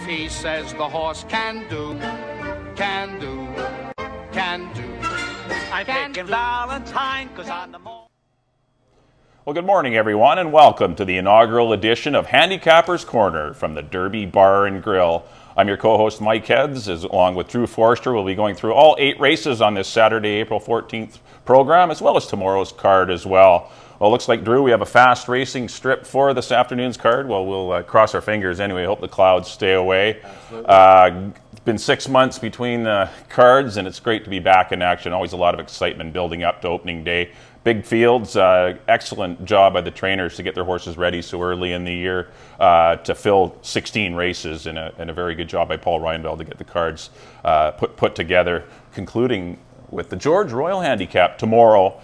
he says the horse can do, can do, can do. I'm picking Valentine, 'cause on the morning. Well, good morning, everyone, and welcome to the inaugural edition of Handicappers Corner from the Derby Bar and Grill. I'm your co-host, Mike Heads, along with Drew Forster. We'll be going through all 8 races on this Saturday, April 14th program, as well as tomorrow's card as well. Well, it looks like, Drew, we have a fast racing strip for this afternoon's card. Well, we'll cross our fingers anyway. Hope the clouds stay away. It's been 6 months between the cards, and it's great to be back in action. Always a lot of excitement building up to opening day. Big fields, excellent job by the trainers to get their horses ready so early in the year to fill 16 races, and a very good job by Paul Reinveld to get the cards put together, concluding with the George Royal Handicap tomorrow.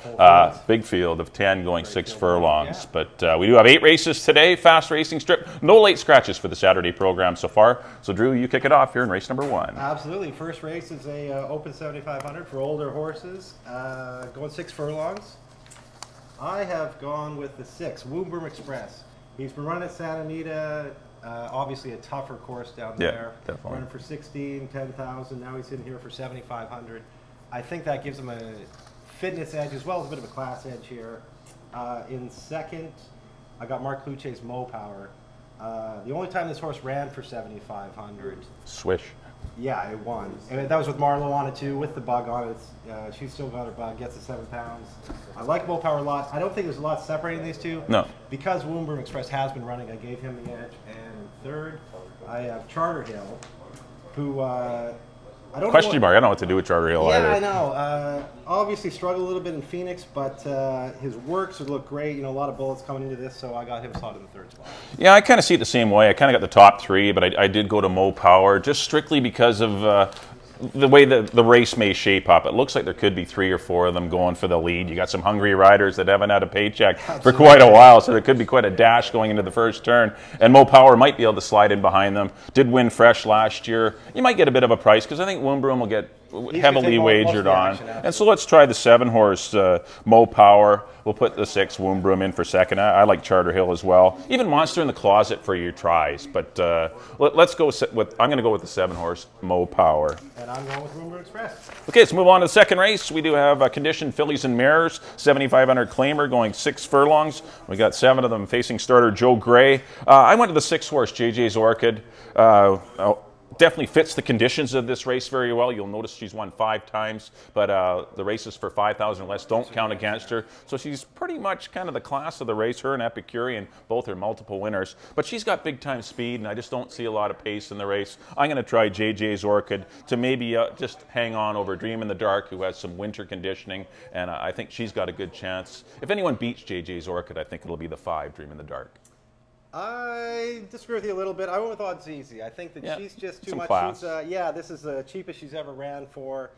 Big field of 10 going 6 furlongs. But we do have 8 races today, fast racing strip. No late scratches for the Saturday program so far. So, Drew, you kick it off here in race number 1. Absolutely. First race is a open 7,500 for older horses, going 6 furlongs. I have gone with the 6, Woomboom Express. He's been running at Santa Anita, obviously a tougher course down there. Definitely. Running for 16, 10,000. Now he's in here for 7,500. I think that gives him a fitness edge as well as a bit of a class edge here. In second, I got Mark Cluche's Mo Power. The only time this horse ran for 7,500. Swish. Yeah, it won. And that was with Marlowe on it too, with the bug on it. She's still got her bug, gets the 7 pounds. I like Mo Power a lot. I don't think there's a lot separating these two. No. Because Woomboom Express has been running, I gave him the edge. And third, I have Charter Hill, who I don't Question mark. I don't know what to do with Charter Hill either. Yeah, I know. Obviously struggled a little bit in Phoenix, but his works would look great. You know, a lot of bullets coming into this, so I got him slotted in the 3rd spot. Yeah, I kind of see it the same way. I kind of got the top 3, but I did go to Mo Power just strictly because of the way the race may shape up. It looks like there could be 3 or 4 of them going for the lead. You got some hungry riders that haven't had a paycheck for quite a while, so there could be quite a dash going into the first turn. And Mo Power might be able to slide in behind them. Did win fresh last year. You might get a bit of a price because I think Woomboom will get heavily wagered on. And so let's try the 7-horse Mo Power. We'll put the 6 Woomboom in for second. I like Charter Hill as well. Even Monster in the Closet for your tries. But let's go with, I'm going to go with the 7-horse Mo Power. And I'm going with Woomboom Express. Okay, let's move on to the second race. We do have conditioned fillies and mares, 7,500 claimer going 6 furlongs. We got 7 of them facing starter Joe Gray. I went to the 6-horse JJ's Orchid. Definitely fits the conditions of this race very well. You'll notice she's won 5 times, but the races for 5,000 or less don't count against her. So she's pretty much kind of the class of the race. Her and Epicurean both are multiple winners, but she's got big time speed, and I just don't see a lot of pace in the race. I'm going to try JJ's Orchid to maybe just hang on over Dream in the Dark, who has some winter conditioning, and I think she's got a good chance. If anyone beats JJ's Orchid, I think it'll be the 5, Dream in the Dark. I disagree with you a little bit. I went with Odds Easy. I think that she's just too much. Class. Yeah, this is the cheapest she's ever ran for.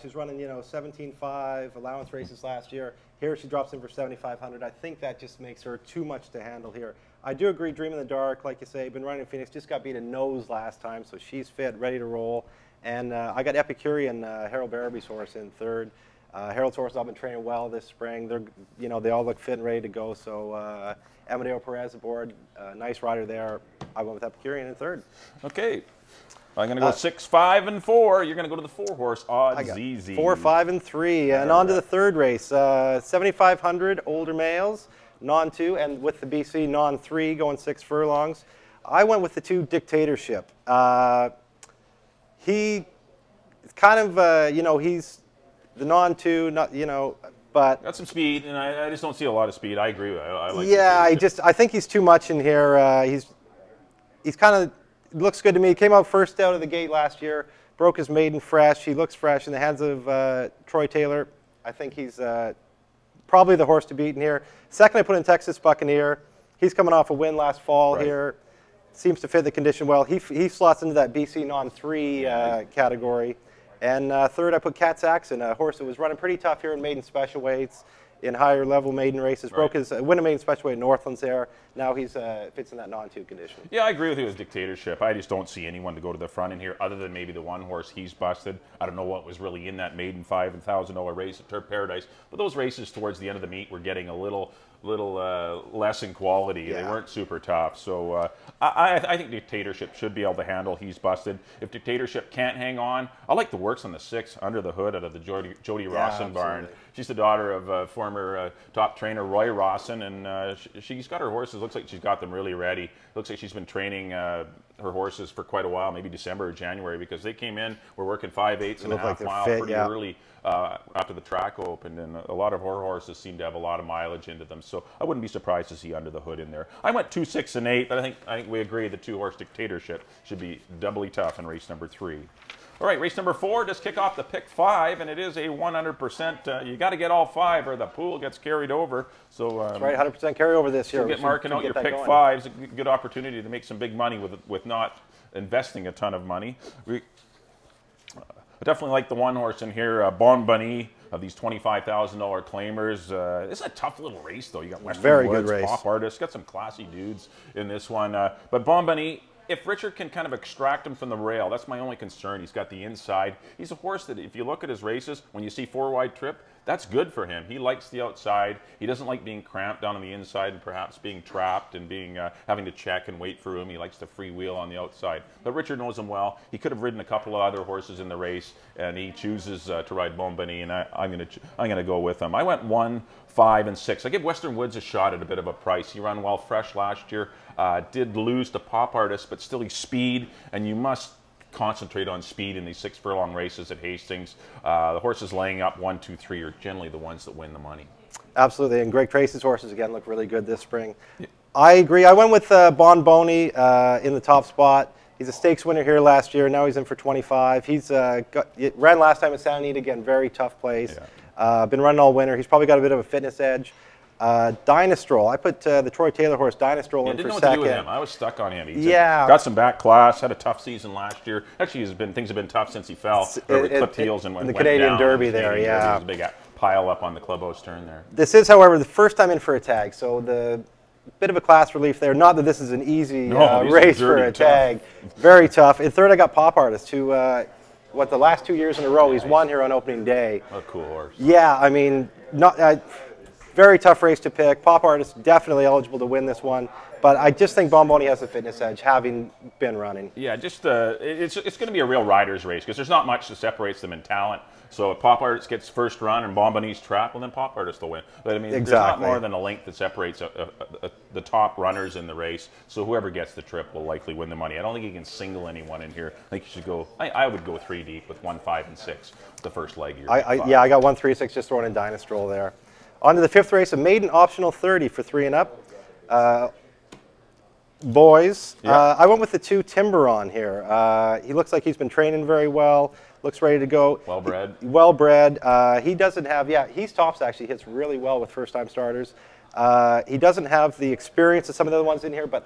She's running, 17.5 allowance races last year. Here she drops in for 7,500. I think that just makes her too much to handle here. I do agree, Dream in the Dark, like you say, been running in Phoenix, just got beat a nose last time, so she's fit, ready to roll. And I got Epicurean, Harold Barraby's horse, in 3rd. Harold's horses have been training well this spring. They're, they all look fit and ready to go. So Amadeo Perez aboard, nice rider there. I went with Epicurean in 3rd. Okay, I'm going to go 6, 5, and 4. You're going to go to the 4-horse Odds Easy. 4, 5, and 3, and on to the 3rd race. 7,500 older males, non-2, and with the BC non-3 going 6 furlongs. I went with the 2 Dictatorship. He kind of, he's the non-2, but got some speed, and I just don't see a lot of speed. I agree with you. I like I think he's too much in here. He's kind of looks good to me. He came out first out of the gate last year, broke his maiden fresh. He looks fresh in the hands of Troy Taylor. I think he's probably the horse to beat in here. Second, I put in Texas Buccaneer. He's coming off a win last fall here. Seems to fit the condition well. He slots into that BC non-3 category. And 3rd, I put Cat Saxon, a horse that was running pretty tough here in maiden special weights, in higher level maiden races. Broke his win a maiden special weight in Northlands there. Now he's fits in that non-2 condition. Yeah, I agree with you with Dictatorship. I just don't see anyone to go to the front in here other than maybe the 1 horse he's busted. I don't know what was really in that maiden $5,000 race at Turf Paradise, but those races towards the end of the meet were getting a little less in quality. Yeah. They weren't super tough. So I think Dictatorship should be able to handle. He's busted. If Dictatorship can't hang on, I like the works on the 6 under the hood out of the Jody Rawson barn. She's the daughter of former top trainer Roy Rawson, and she's got her horses. Looks like she's got them really ready. Looks like she's been training her horses for quite a while, maybe December or January, because they came in. We're working 5/8 and a half mile pretty early after the track opened, and a lot of our horses seem to have a lot of mileage into them. So I wouldn't be surprised to see under the hood in there. I went 2, 6, and 8, but I think we agree the 2-horse Dictatorship should be doubly tough in race number 3. All right, race number 4, just kick off the pick 5, and it is a 100%. You got to get all 5 or the pool gets carried over. So that's right, 100% carryover this year. So get marking out your pick 5s. A good opportunity to make some big money with not investing a ton of money. I definitely like the 1 horse in here, Bon Bunny, of these $25,000 claimers. It's a tough little race, though. You got Western Woods, Pop Artist, got some classy dudes in this one. But Bon Bunny, if Richard can kind of extract him from the rail, that's my only concern. He's got the inside. He's a horse that, if you look at his races, when you see 4-wide trip, that's good for him. He likes the outside. He doesn't like being cramped down on the inside and perhaps being trapped and being having to check and wait for him. He likes to freewheel on the outside. But Richard knows him well. He could have ridden a couple of other horses in the race, and he chooses to ride Bon Bunny, and I'm gonna go with him. I went 1, 5, and 6. I give Western Woods a shot at a bit of a price. He ran well fresh last year. Did lose to Pop Artist, but still he's speed, and you must concentrate on speed in these 6-furlong races at Hastings. The horses laying up 1, 2, 3 are generally the ones that win the money. Absolutely, and Greg Tracy's horses again look really good this spring. Yeah. I agree. I went with Bon Bunny in the top spot. He's a stakes winner here last year. Now he's in for 25. He's ran last time at Santa Anita, again, very tough place. Yeah. Been running all winter. He's probably got a bit of a fitness edge. Dynastrol. I put the Troy Taylor horse Dynastrol in for second. Didn't know what to do with him. I was stuck on him. Got some back class. Had a tough season last year. Actually, things have been tough since he fell. Clipped heels and went the Canadian down. Derby there. Yeah, it was a big pile up on the clubhouse turn there. This is, however, the first time in for a tag, so the bit of a class relief there. Not that this is an easy race for a tag. Very tough. In third, I got Pop Artist, who the last 2 years in a row he's won here on opening day. A cool horse. Yeah, I mean, very tough race to pick. Pop Artist definitely eligible to win this one, but I just think Bon Bunny has a fitness edge, having been running. Yeah, just it's going to be a real rider's race because there's not much that separates them in talent. So if Pop Artist gets first run and Bon Bunny's trapped, well then Pop Artist will win. But I mean, there's not more than a length that separates the top runners in the race. So whoever gets the trip will likely win the money. I don't think you can single anyone in here. I think you should go. I would go 3 deep with 1, 5, and 6. The first leg. Yeah, I got 1, 3, 6 just throwing in Dynastrol there. On to the 5th race, a maiden optional 30 for 3 and up. Boys, I went with the 2 Timberon here. He looks like he's been training very well. Looks ready to go. Well-bred. Well-bred. He doesn't have, he's tops actually, hits really well with first-time starters. He doesn't have the experience of some of the other ones in here, but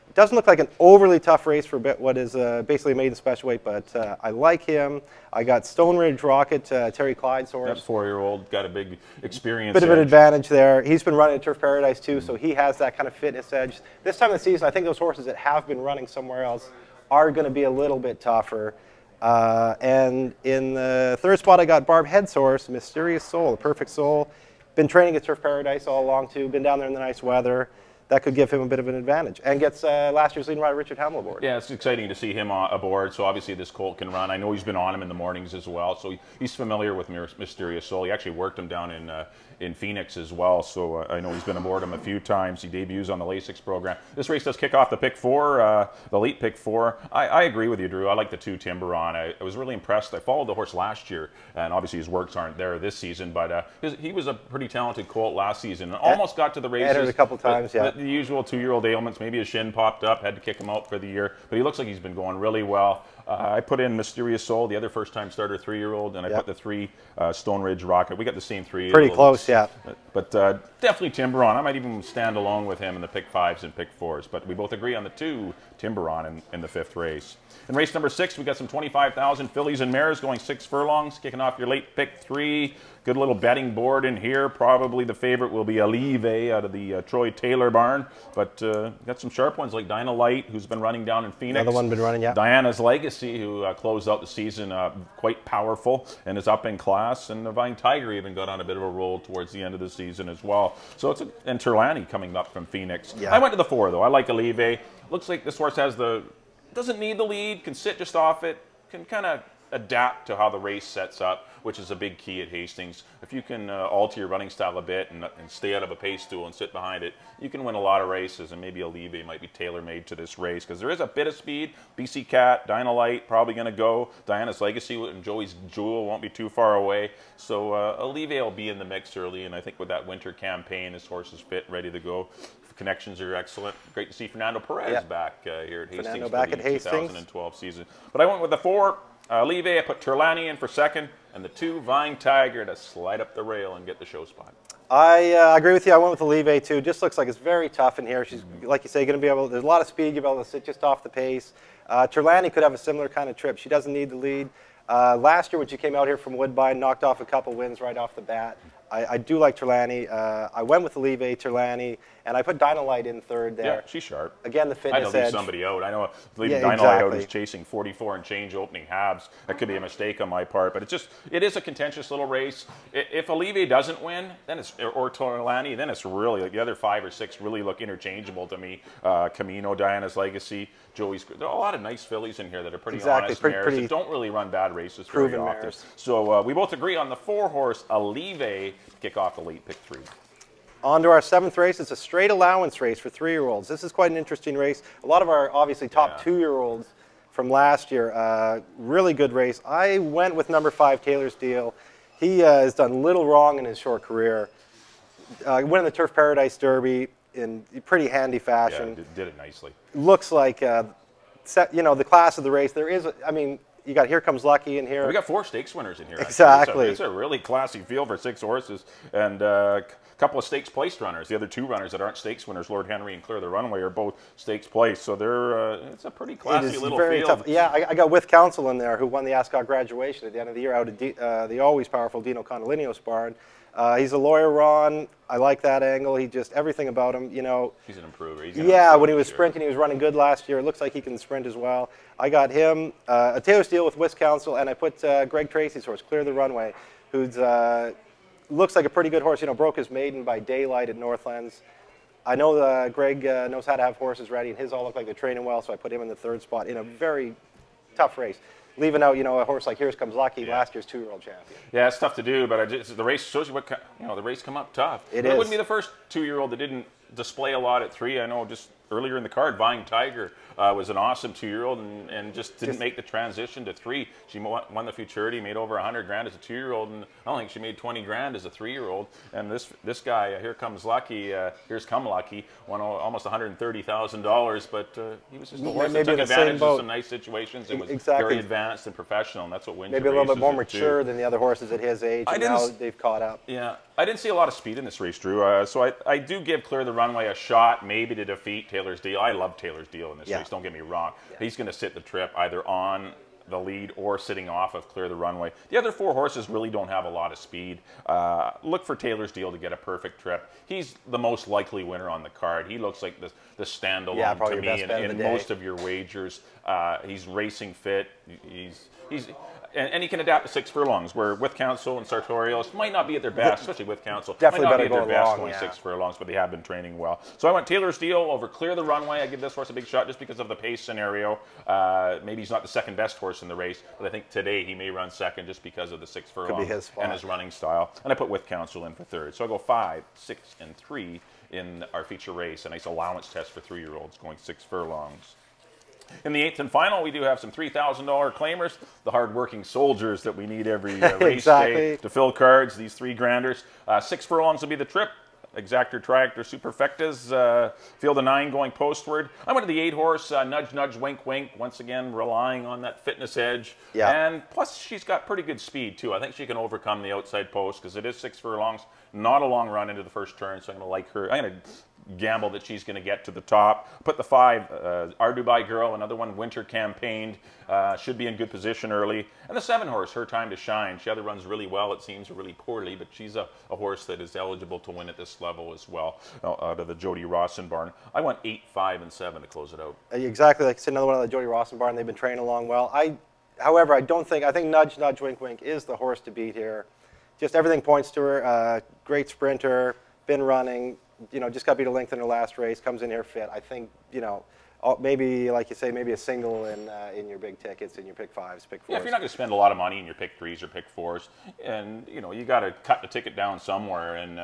it doesn't look like an overly tough race for what is basically a maiden special weight, but I like him. I got Stone Ridge Rocket, Terry Clyde's horse. That 4-year-old got a big experience. Bit of an advantage there. He's been running at Turf Paradise too, so he has that kind of fitness edge. This time of the season, I think those horses that have been running somewhere else are going to be a little bit tougher. And in the 3rd spot, I got Barb Head's horse, Mysterious Soul, the Perfect Soul. Been training at Turf Paradise all along too. Been down there in the nice weather. That could give him a bit of an advantage. And gets last year's leading rider Richard Hamill aboard. Yeah, it's exciting to see him aboard. So obviously this colt can run. I know he's been on him in the mornings as well. So he's familiar with Mysterious Soul. He actually worked him down in Phoenix as well. So I know he's been aboard him a few times. He debuts on the Lasix program. This race does kick off the pick 4, the late pick 4. I agree with you, Drew. I like the 2 Timberon. I was really impressed. I followed the horse last year, and obviously his works aren't there this season. But he was a pretty talented colt last season. Almost got to the races. Entered a couple times, yeah. The usual 2-year-old ailments, maybe his shin popped up, had to kick him out for the year, but he looks like he's been going really well. I put in Mysterious Soul, the other first-time starter 3-year-old, and I put the 3 Stone Ridge Rocket. We got the same 3. Pretty close, yeah. But definitely Timberon. I might even stand alone with him in the pick 5s and pick 4s, but we both agree on the 2 Timberon in the 5th race. In race number 6, we got some 25,000 fillies and mares going 6 furlongs, kicking off your late pick 3. Good little betting board in here. Probably the favorite will be Alive out of the Troy Taylor barn. barn. But got some sharp ones like Dinah Light, who's been running down in Phoenix. Another one been running, yeah. Diana's Legacy, who closed out the season quite powerful and is up in class. And the Vine Tiger even got on a bit of a roll towards the end of the season as well. So it's and Turlani coming up from Phoenix. Yeah. I went to the 4, though. I like Olive. Looks like this horse has doesn't need the lead, can sit just off it, can kind of adapt to how the race sets up, which is a big key at Hastings. If you can alter your running style a bit and stay out of a pace stool and sit behind it, you can win a lot of races, and maybe Olive might be tailor-made to this race because there is a bit of speed. BC Cat, Dinah Light probably going to go. Diana's Legacy and Joey's Jewel won't be too far away. So Olive will be in the mix early, and I think with that winter campaign, this horse is fit, ready to go. Connections are excellent. Great to see Fernando Perez back here at Hastings. Fernando back at Hastings. 2012 season. But I went with the 4. Olive, I put Turlani in for second, and the 2, Vine Tiger, to slide up the rail and get the show spot. I agree with you. I went with Olive too. Just looks like it's very tough in here. She's, like you say, going to be able. There's a lot of speed. You'll be able to sit just off the pace. Turlani could have a similar kind of trip. She doesn't need the lead. Last year when she came out here from Woodbine, knocked off a couple wins right off the bat. I do like Turlani. I went with Olive, Turlani, and I put Dinah Light in third there. Yeah, she's sharp. Again, the fitness edge. I know leave somebody out. I know leaving Dinah Light out is chasing 44 and change opening halves. That could be a mistake on my part, but it is a contentious little race. If Olive doesn't win, then or Turlani, then it's really like the other 5 or 6 really look interchangeable to me. Camino, Diana's Legacy, Joey's. There are a lot of nice fillies in here that are pretty honest mares that don't really run bad races very often. Mares. So we both agree on the 4-horse Olive. Kick off the late pick 3. On to our 7th race. It's a straight allowance race for 3-year-olds. This is quite an interesting race. A lot of our obviously top 2-year-olds from last year. Really good race. I went with number 5, Taylor's Deal. He has done little wrong in his short career. Winning the Turf Paradise Derby in pretty handy fashion. Yeah, did it nicely. Looks like the class of the race. There is, I mean, you got Here Comes Lucky in here. We got 4 stakes winners in here. Exactly. It's a really classy field for 6 horses, and a couple of stakes placed runners. The other 2 runners that aren't stakes winners, Lord Henry and Clear the Runway, are both stakes placed. So they're it's a pretty classy little very field. Tough. Yeah, I got With Counsel in there, who won the Ascot graduation at the end of the year out of the always powerful Dino Condolino's barn. He's a lawyer, Ron. I like that angle. He just, everything about him, you know. He's an improver. Yeah, when he was sprinting, he was running good last year. It looks like he can sprint as well. I got him, a Taylor's Deal with Whisk Council, and I put Greg Tracy's horse, Clear the Runway, who's looks like a pretty good horse. You know, broke his maiden by daylight at Northlands. I know Greg knows how to have horses ready, and his all look like they're training well, so I put him in the 3rd spot in a very tough race. Leaving out, you know, a horse like Here Comes Lucky, last year's 2-year-old champion. Yeah, it's tough to do, but the race shows you what, the race come up tough. It wouldn't be the first 2-year-old that didn't display a lot at 3. I know just earlier in the card, Vine Tiger was an awesome 2-year-old and just didn't make the transition to 3. She won the Futurity, made over 100 grand as a 2-year-old, and I don't think she made 20 grand as a 3-year-old. And this guy, Here Comes Lucky, Here's Come Lucky, won almost $130,000, but he was just a horse that took advantage of some nice situations and was very advanced and professional, and that's what wins. Maybe a little bit more mature than the other horses at his age, and now they've caught up. Yeah, I didn't see a lot of speed in this race, Drew, so I do give Clear the Runway a shot, maybe to defeat Taylor's Deal. I love Taylor's Deal in this race, don't get me wrong. He's going to sit the trip either on the lead or sitting off of Clear the Runway. The other 4 horses really don't have a lot of speed. Look for Taylor's Deal to get a perfect trip. He's the most likely winner on the card. He looks like the standalone to me in most of your wagers. He's racing fit. And he can adapt to 6 furlongs, where With Counsel and Sartorius might not be at their best, especially With Counsel. Definitely might not better be at their best going 6 furlongs, but they have been training well. So I went Taylor's Deal over Clear the Runway. I give this horse a big shot just because of the pace scenario. Maybe he's not the 2nd best horse in the race, but I think today he may run 2nd just because of the 6 furlongs and his running style. And I put With Counsel in for 3rd. So I go 5, 6, and 3 in our feature race. A nice allowance test for 3-year-olds going 6 furlongs. In the 8th and final, we do have some $3,000 claimers, the hard-working soldiers that we need every race day to fill cards, these 3 granders. 6 furlongs will be the trip. Exactor, Triactor, Superfectas, field of 9 going postward. I went to the 8-horse, Nudge, Nudge, Wink, Wink, once again relying on that fitness edge. And plus, she's got pretty good speed, too. I think she can overcome the outside post because it is 6 furlongs, not a long run into the first turn, so I'm going to like her. I'm going to gamble that she's going to get to the top. Put the 5, Our Dubai Girl, another one, winter campaigned, should be in good position early. And the 7 horse, Her Time to Shine. She either runs really well, it seems, or really poorly, but she's a horse that is eligible to win at this level as well, out of the Jody Rawson barn. I went 8, 5, and 7 to close it out. Exactly, like I said, another one of the Jody Rawson barn. They've been training along well. However, I think Nudge Nudge Wink Wink is the horse to beat here. Just everything points to her. Great sprinter, been running. Just got beat a length in her last race. Comes in here fit. I think maybe, like you say, maybe a single in your big tickets, in your pick 5s, pick 4s. Yeah, if you're not going to spend a lot of money in your pick 3s or pick 4s, and you got to cut the ticket down somewhere, and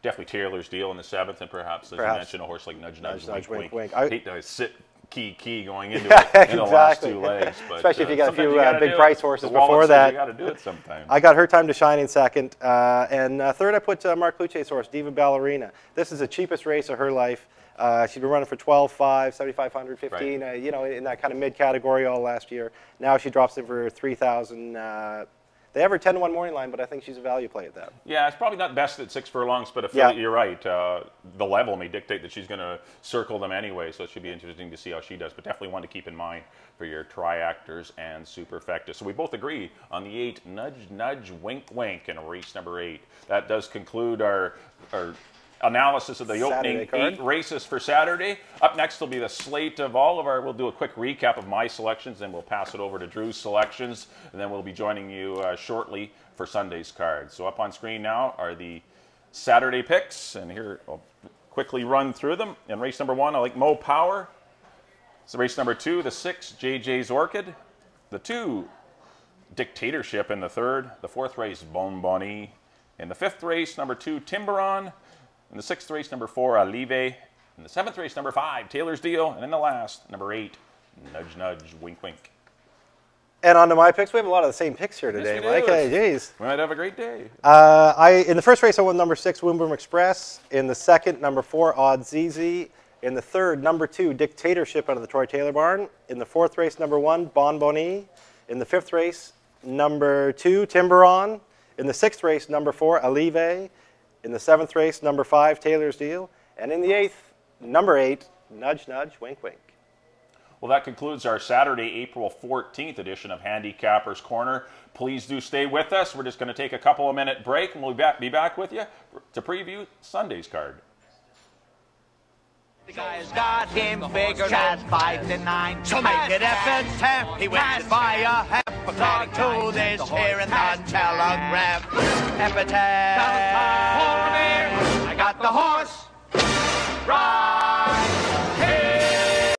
definitely Taylor's Deal in the 7th, and perhaps as you mentioned, a horse like Nudge Nudge Wink Wink. I hate to sit key going into it in the last 2 legs. But, especially if you got a few big price horses before that. You got to do it sometimes. I got Her Time to Shine in 2nd. And 3rd, I put Mark Lucche's horse, Diva Ballerina. This is the cheapest race of her life. She'd been running for 12, 5, 7,500, 15, right. In that kind of mid-category all last year. Now she drops in for 3,000. They have her 10-to-1 morning line, but I think she's a value play at that. Yeah, it's probably not best at 6 furlongs, but you're right. The level may dictate that she's going to circle them anyway, so it should be interesting to see how she does. But definitely one to keep in mind for your Triactors and Superfecta. So we both agree on the 8, Nudge Nudge Wink Wink in race number 8. That does conclude our analysis of the opening 8 races for Saturday. Up next will be the slate of all of we'll do a quick recap of my selections, then we'll pass it over to Drew's selections, and then we'll be joining you shortly for Sunday's cards. So up on screen now are the Saturday picks, and here I'll quickly run through them. In race number 1, I like Mo Power. So race number 2, the 6, JJ's Orchid. The 2, Dictatorship in the 3rd. The 4th race, Bon Bonnie. In the 5th race, number 2, Timberon. In the 6th race, number 4, Alive. In the 7th race, number 5, Taylor's Deal. And in the last, number 8, Nudge Nudge Wink Wink. And on to my picks. We have a lot of the same picks here today, Mike. Hey, geez. We might have a great day. In the first race, I won number 6, Boom Boom Express. In the 2nd, number 4, Odd ZZ. In the 3rd, number 2, Dictatorship out of the Troy Taylor barn. In the 4th race, number 1, Bon Bonnie. In the 5th race, number 2, Timberon. In the 6th race, number 4, Alive. In the 7th race, number 5, Taylor's Deal. And in the 8th, number 8, Nudge Nudge Wink Wink. Well, that concludes our Saturday, April 14th edition of Handicappers Corner. Please do stay with us. We're just going to take a couple of minute break, and we'll be back with you to preview Sunday's card. The guy's got him figured out 5 to 9. So make it F10. He wins by a half. According to this here in the telegram. F10. I got the horse. Right.